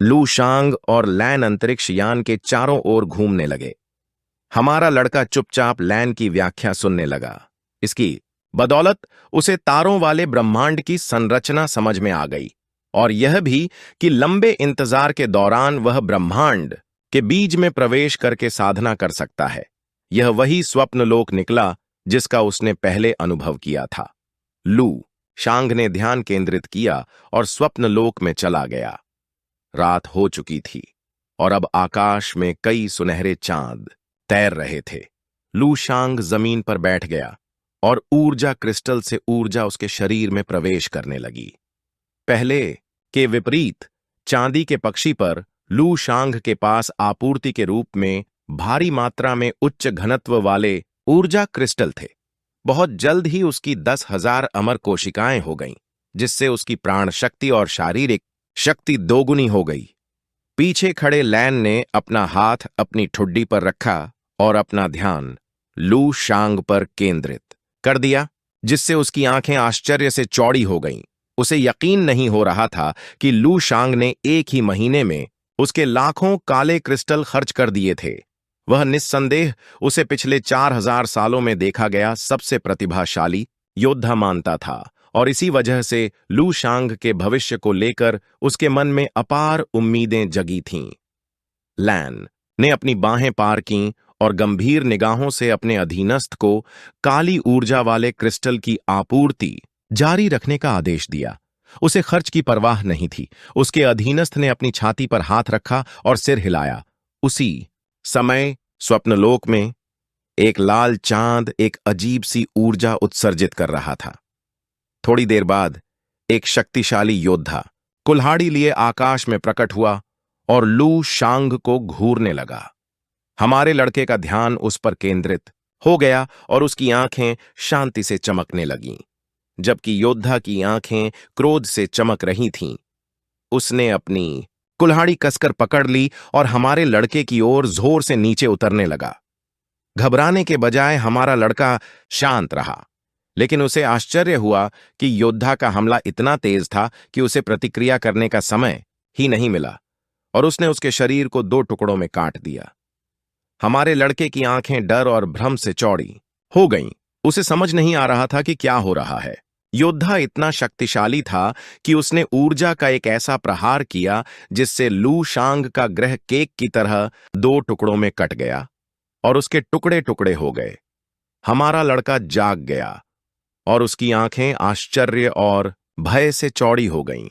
लू शांग और लैन अंतरिक्ष यान के चारों ओर घूमने लगे। हमारा लड़का चुपचाप लैन की व्याख्या सुनने लगा। इसकी बदौलत उसे तारों वाले ब्रह्मांड की संरचना समझ में आ गई, और यह भी कि लंबे इंतजार के दौरान वह ब्रह्मांड के बीज में प्रवेश करके साधना कर सकता है। यह वही स्वप्नलोक निकला जिसका उसने पहले अनुभव किया था। लू शांग ने ध्यान केंद्रित किया और स्वप्नलोक में चला गया। रात हो चुकी थी और अब आकाश में कई सुनहरे चांद तैर रहे थे। लू शांग जमीन पर बैठ गया और ऊर्जा क्रिस्टल से ऊर्जा उसके शरीर में प्रवेश करने लगी। पहले के विपरीत चांदी के पक्षी पर लू शांग के पास आपूर्ति के रूप में भारी मात्रा में उच्च घनत्व वाले ऊर्जा क्रिस्टल थे। बहुत जल्द ही उसकी 10,000 अमर कोशिकाएं हो गईं, जिससे उसकी प्राण शक्ति और शारीरिक शक्ति दोगुनी हो गई। पीछे खड़े लैन ने अपना हाथ अपनी ठुड्डी पर रखा और अपना ध्यान लू शांग पर केंद्रित कर दिया, जिससे उसकी आंखें आश्चर्य से चौड़ी हो गईं। उसे यकीन नहीं हो रहा था कि लू शांग ने एक ही महीने में उसके लाखों काले क्रिस्टल खर्च कर दिए थे। वह निस्संदेह उसे पिछले 4,000 सालों में देखा गया सबसे प्रतिभाशाली योद्धा मानता था, और इसी वजह से लू शांग के भविष्य को लेकर उसके मन में अपार उम्मीदें जगी थीं। लैन ने अपनी बाहें पार कीं और गंभीर निगाहों से अपने अधीनस्थ को काली ऊर्जा वाले क्रिस्टल की आपूर्ति जारी रखने का आदेश दिया। उसे खर्च की परवाह नहीं थी। उसके अधीनस्थ ने अपनी छाती पर हाथ रखा और सिर हिलाया। उसी समय स्वप्नलोक में एक लाल चांद एक अजीब सी ऊर्जा उत्सर्जित कर रहा था। थोड़ी देर बाद एक शक्तिशाली योद्धा कुल्हाड़ी लिए आकाश में प्रकट हुआ और लू शांग को घूरने लगा। हमारे लड़के का ध्यान उस पर केंद्रित हो गया और उसकी आंखें शांति से चमकने लगीं, जबकि योद्धा की आंखें क्रोध से चमक रही थीं। उसने अपनी कुल्हाड़ी कसकर पकड़ ली और हमारे लड़के की ओर जोर से नीचे उतरने लगा। घबराने के बजाय हमारा लड़का शांत रहा, लेकिन उसे आश्चर्य हुआ कि योद्धा का हमला इतना तेज था कि उसे प्रतिक्रिया करने का समय ही नहीं मिला, और उसने उसके शरीर को 2 टुकड़ों में काट दिया। हमारे लड़के की आंखें डर और भ्रम से चौड़ी हो गईं। उसे समझ नहीं आ रहा था कि क्या हो रहा है। योद्धा इतना शक्तिशाली था कि उसने ऊर्जा का एक ऐसा प्रहार किया जिससे लू शांग का ग्रह केक की तरह 2 टुकड़ों में कट गया और उसके टुकड़े टुकड़े हो गए। हमारा लड़का जाग गया और उसकी आंखें आश्चर्य और भय से चौड़ी हो गईं।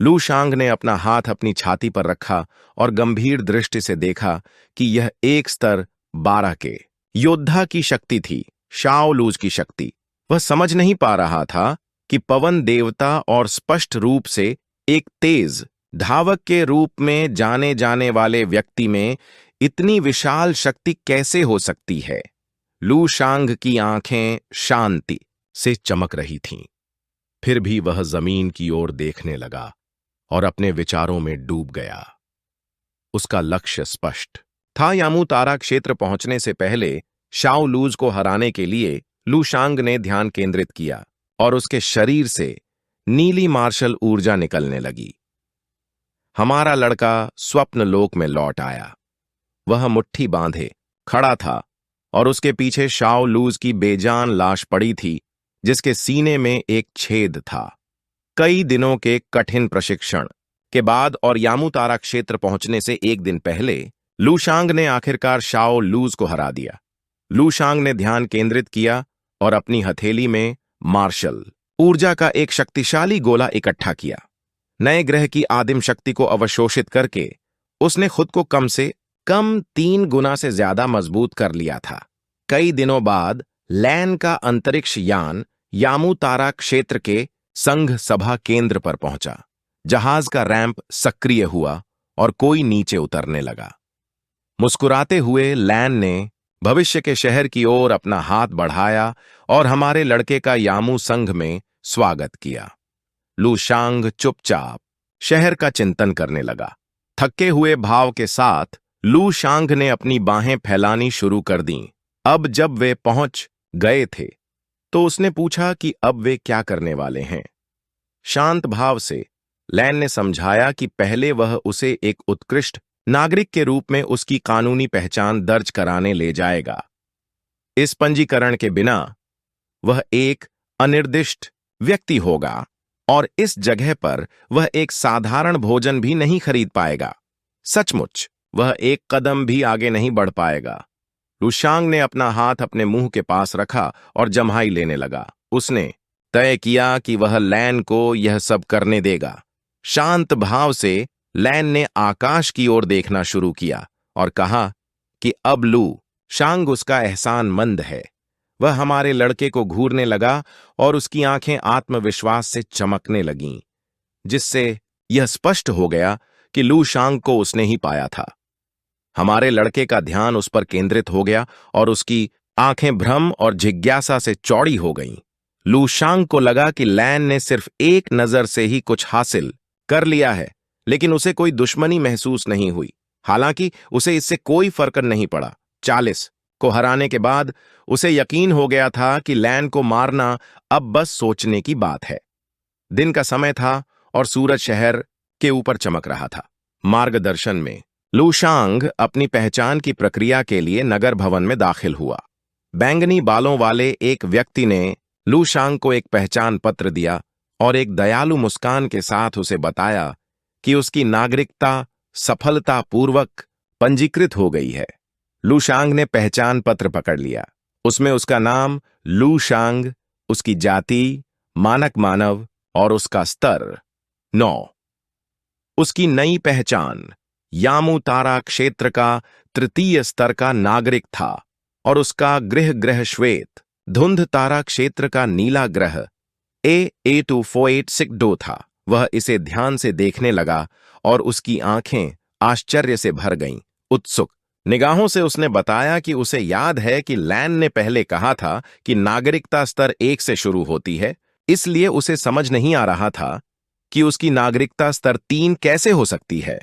लू शांग ने अपना हाथ अपनी छाती पर रखा और गंभीर दृष्टि से देखा कि यह 1 स्तर 12 के योद्धा की शक्ति थी, शाओ लूज की शक्ति। वह समझ नहीं पा रहा था कि पवन देवता और स्पष्ट रूप से एक तेज धावक के रूप में जाने जाने वाले व्यक्ति में इतनी विशाल शक्ति कैसे हो सकती है। लू शांग की आंखें शांति से चमक रही थीं। फिर भी वह जमीन की ओर देखने लगा और अपने विचारों में डूब गया। उसका लक्ष्य स्पष्ट था। यामू तारा क्षेत्र पहुंचने से पहले शाओ लूज को हराने के लिए लू शांग ने ध्यान केंद्रित किया और उसके शरीर से नीली मार्शल ऊर्जा निकलने लगी। हमारा लड़का स्वप्न लोक में लौट आया। वह मुट्ठी बांधे खड़ा था और उसके पीछे शाओ लूज की बेजान लाश पड़ी थी, जिसके सीने में एक छेद था। कई दिनों के कठिन प्रशिक्षण के बाद और यामू तारा क्षेत्र पहुंचने से 1 दिन पहले लू शांग ने आखिरकार शाओ लूज को हरा दिया। लू शांग ने ध्यान केंद्रित किया और अपनी हथेली में मार्शल ऊर्जा का एक शक्तिशाली गोला इकट्ठा किया। नए ग्रह की आदिम शक्ति को अवशोषित करके उसने खुद को कम से कम 3 गुना से ज्यादा मजबूत कर लिया था। कई दिनों बाद लैन का अंतरिक्ष यान यामू तारा क्षेत्र के संघ सभा केंद्र पर पहुंचा। जहाज का रैंप सक्रिय हुआ और कोई नीचे उतरने लगा। मुस्कुराते हुए लैन ने भविष्य के शहर की ओर अपना हाथ बढ़ाया और हमारे लड़के का यामू संघ में स्वागत किया। लू शांग चुपचाप शहर का चिंतन करने लगा। थके हुए भाव के साथ लू शांग ने अपनी बाहें फैलानी शुरू कर दीं। अब जब वे पहुंच गए थे तो उसने पूछा कि अब वे क्या करने वाले हैं। शांत भाव से लैन ने समझाया कि पहले वह उसे एक उत्कृष्ट नागरिक के रूप में उसकी कानूनी पहचान दर्ज कराने ले जाएगा। इस पंजीकरण के बिना वह एक अनिर्दिष्ट व्यक्ति होगा और इस जगह पर वह एक साधारण भोजन भी नहीं खरीद पाएगा। सचमुच वह एक कदम भी आगे नहीं बढ़ पाएगा। लुशांग ने अपना हाथ अपने मुंह के पास रखा और जम्हाई लेने लगा। उसने तय किया कि वह लैन को यह सब करने देगा। शांत भाव से लैन ने आकाश की ओर देखना शुरू किया और कहा कि अब लू शांग उसका एहसानमंद है। वह हमारे लड़के को घूरने लगा और उसकी आंखें आत्मविश्वास से चमकने लगीं, जिससे यह स्पष्ट हो गया कि लू शांग को उसने ही पाया था। हमारे लड़के का ध्यान उस पर केंद्रित हो गया और उसकी आंखें भ्रम और जिज्ञासा से चौड़ी हो गईं। लू शांग को लगा कि लैन ने सिर्फ एक नजर से ही कुछ हासिल कर लिया है, लेकिन उसे कोई दुश्मनी महसूस नहीं हुई। हालांकि उसे इससे कोई फर्क नहीं पड़ा। 40 को हराने के बाद उसे यकीन हो गया था कि लैन को मारना अब बस सोचने की बात है। दिन का समय था और सूरज शहर के ऊपर चमक रहा था। मार्गदर्शन में लू शांग अपनी पहचान की प्रक्रिया के लिए नगर भवन में दाखिल हुआ। बैंगनी बालों वाले एक व्यक्ति ने लू शांग को एक पहचान पत्र दिया और एक दयालु मुस्कान के साथ उसे बताया कि उसकी नागरिकता सफलतापूर्वक पंजीकृत हो गई है। लू शांग ने पहचान पत्र पकड़ लिया। उसमें उसका नाम लू शांग, उसकी जाति मानक मानव और उसका स्तर 9। उसकी नई पहचान यामू तारा क्षेत्र का तृतीय स्तर का नागरिक था और उसका ग्रह श्वेत धुंध तारा क्षेत्र का नीला ग्रह A2486 था। वह इसे ध्यान से देखने लगा और उसकी आंखें आश्चर्य से भर गईं। उत्सुक निगाहों से उसने बताया कि उसे याद है कि लैन ने पहले कहा था कि नागरिकता स्तर 1 से शुरू होती है, इसलिए उसे समझ नहीं आ रहा था कि उसकी नागरिकता स्तर 3 कैसे हो सकती है।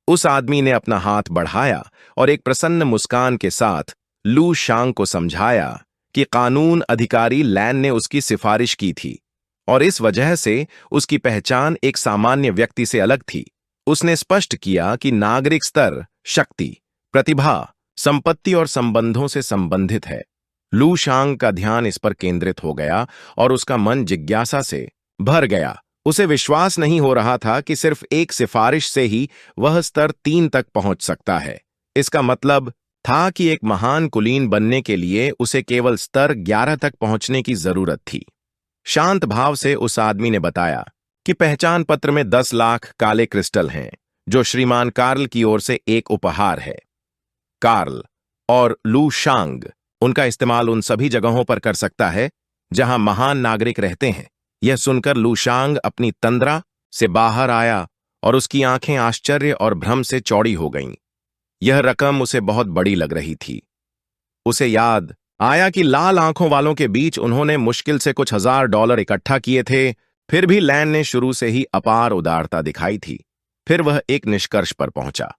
उस आदमी ने अपना हाथ बढ़ाया और एक प्रसन्न मुस्कान के साथ लू शांग को समझाया कि कानून अधिकारी लैन ने उसकी सिफारिश की थी और इस वजह से उसकी पहचान एक सामान्य व्यक्ति से अलग थी। उसने स्पष्ट किया कि नागरिक स्तर शक्ति, प्रतिभा, संपत्ति और संबंधों से संबंधित है। लू शांग का ध्यान इस पर केंद्रित हो गया और उसका मन जिज्ञासा से भर गया। उसे विश्वास नहीं हो रहा था कि सिर्फ एक सिफारिश से ही वह स्तर 3 तक पहुंच सकता है। इसका मतलब था कि एक महान कुलीन बनने के लिए उसे केवल स्तर 11 तक पहुंचने की जरूरत थी। शांत भाव से उस आदमी ने बताया कि पहचान पत्र में 10 लाख काले क्रिस्टल हैं, जो श्रीमान कार्ल की ओर से एक उपहार है। कार्ल और लू शांग उनका इस्तेमाल उन सभी जगहों पर कर सकता है जहां महान नागरिक रहते हैं। यह सुनकर लू शांग अपनी तंद्रा से बाहर आया और उसकी आंखें आश्चर्य और भ्रम से चौड़ी हो गईं। यह रकम उसे बहुत बड़ी लग रही थी। उसे याद आया कि लाल आंखों वालों के बीच उन्होंने मुश्किल से कुछ $1000 इकट्ठा किए थे। फिर भी लैन ने शुरू से ही अपार उदारता दिखाई थी। फिर वह एक निष्कर्ष पर पहुंचा।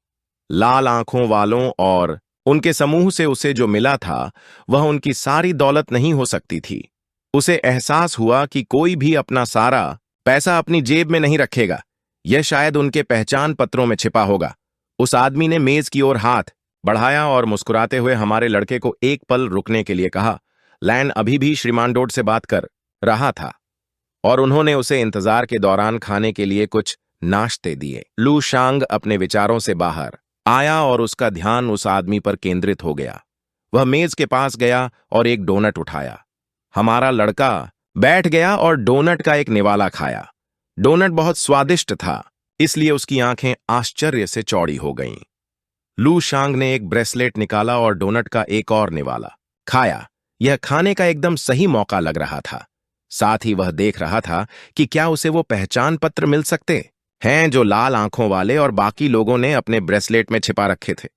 लाल आंखों वालों और उनके समूह से उसे जो मिला था वह उनकी सारी दौलत नहीं हो सकती थी। उसे एहसास हुआ कि कोई भी अपना सारा पैसा अपनी जेब में नहीं रखेगा। यह शायद उनके पहचान पत्रों में छिपा होगा। उस आदमी ने मेज की ओर हाथ बढ़ाया और मुस्कुराते हुए हमारे लड़के को एक पल रुकने के लिए कहा। लैन अभी भी श्रीमान डोड से बात कर रहा था और उन्होंने उसे इंतजार के दौरान खाने के लिए कुछ नाश्ते दिए। लू शांग अपने विचारों से बाहर आया और उसका ध्यान उस आदमी पर केंद्रित हो गया। वह मेज के पास गया और एक डोनट उठाया। हमारा लड़का बैठ गया और डोनट का एक निवाला खाया। डोनट बहुत स्वादिष्ट था, इसलिए उसकी आंखें आश्चर्य से चौड़ी हो गईं। लू शांग ने एक ब्रेसलेट निकाला और डोनट का एक और निवाला खाया। यह खाने का एकदम सही मौका लग रहा था। साथ ही वह देख रहा था कि क्या उसे वो पहचान पत्र मिल सकते हैं जो लाल आंखों वाले और बाकी लोगों ने अपने ब्रेसलेट में छिपा रखे थे।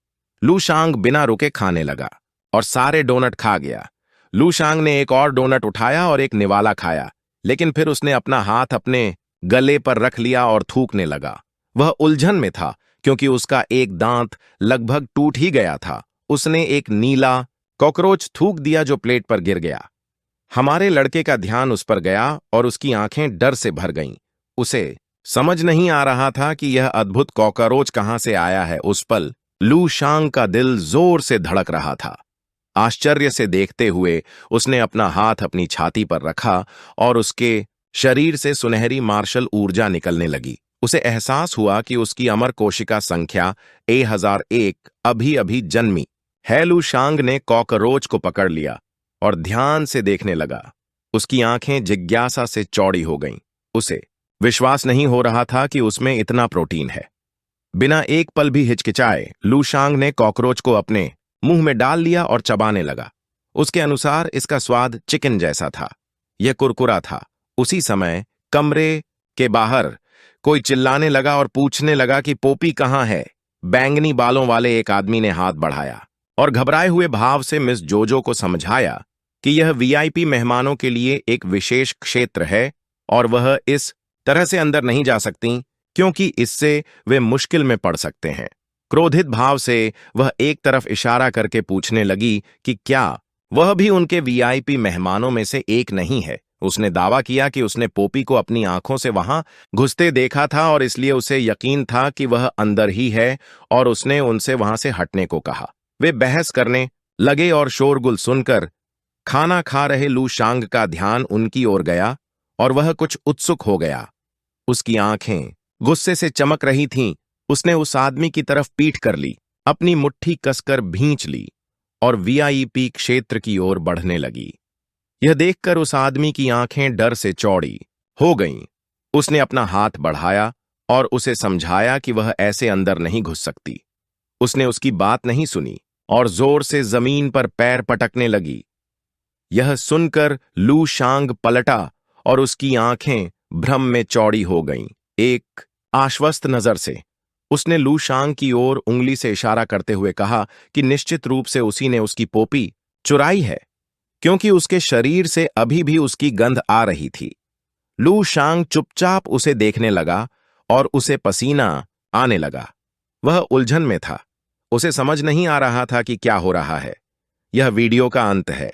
लू शांग बिना रुके खाने लगा और सारे डोनट खा गया। लू शांग ने एक और डोनट उठाया और एक निवाला खाया, लेकिन फिर उसने अपना हाथ अपने गले पर रख लिया और थूकने लगा। वह उलझन में था क्योंकि उसका एक दांत लगभग टूट ही गया था। उसने एक नीला कॉकरोच थूक दिया जो प्लेट पर गिर गया। हमारे लड़के का ध्यान उस पर गया और उसकी आंखें डर से भर गईं। उसे समझ नहीं आ रहा था कि यह अद्भुत कॉकरोच कहां से आया है। उस पल लू शांग का दिल जोर से धड़क रहा था। आश्चर्य से देखते हुए उसने अपना हाथ अपनी छाती पर रखा और उसके शरीर से सुनहरी मार्शल ऊर्जा निकलने लगी। उसे एहसास हुआ कि उसकी अमर कोशिका संख्या A1001 अभी अभी जन्मी है। लू शांग ने कॉकरोच को पकड़ लिया और ध्यान से देखने लगा। उसकी आंखें जिज्ञासा से चौड़ी हो गईं। उसे विश्वास नहीं हो रहा था कि उसमें इतना प्रोटीन है। बिना एक पल भी हिचकिचाए लू शांग ने कॉकरोच को अपने मुंह में डाल लिया और चबाने लगा। उसके अनुसार इसका स्वाद चिकन जैसा था। यह कुरकुरा था। उसी समय कमरे के बाहर कोई चिल्लाने लगा और पूछने लगा कि पोपी कहाँ है। बैंगनी बालों वाले एक आदमी ने हाथ बढ़ाया और घबराए हुए भाव से मिस जोजो को समझाया कि यह वीआईपी मेहमानों के लिए एक विशेष क्षेत्र है और वह इस तरह से अंदर नहीं जा सकती क्योंकि इससे वे मुश्किल में पड़ सकते हैं। क्रोधित भाव से वह एक तरफ इशारा करके पूछने लगी कि क्या वह भी उनके वीआईपी मेहमानों में से एक नहीं है। उसने दावा किया कि उसने पोपी को अपनी आंखों से वहां घुसते देखा था और इसलिए उसे यकीन था कि वह अंदर ही है और उसने उनसे वहां से हटने को कहा। वे बहस करने लगे और शोरगुल सुनकर खाना खा रहे लू शांग का ध्यान उनकी ओर गया और वह कुछ उत्सुक हो गया। उसकी आंखें गुस्से से चमक रही थीं। उसने उस आदमी की तरफ पीठ कर ली, अपनी मुट्ठी कसकर भींच ली और वीआईपी क्षेत्र की ओर बढ़ने लगी। यह देखकर उस आदमी की आंखें डर से चौड़ी हो गईं। उसने अपना हाथ बढ़ाया और उसे समझाया कि वह ऐसे अंदर नहीं घुस सकती। उसने उसकी बात नहीं सुनी और जोर से जमीन पर पैर पटकने लगी। यह सुनकर लू शांग पलटा और उसकी आंखें भ्रम में चौड़ी हो गईं। एक आश्वस्त नजर से उसने लू शांग की ओर उंगली से इशारा करते हुए कहा कि निश्चित रूप से उसी ने उसकी पोपी चुराई है, क्योंकि उसके शरीर से अभी भी उसकी गंध आ रही थी। लू शांग चुपचाप उसे देखने लगा और उसे पसीना आने लगा। वह उलझन में था। उसे समझ नहीं आ रहा था कि क्या हो रहा है। यह वीडियो का अंत है।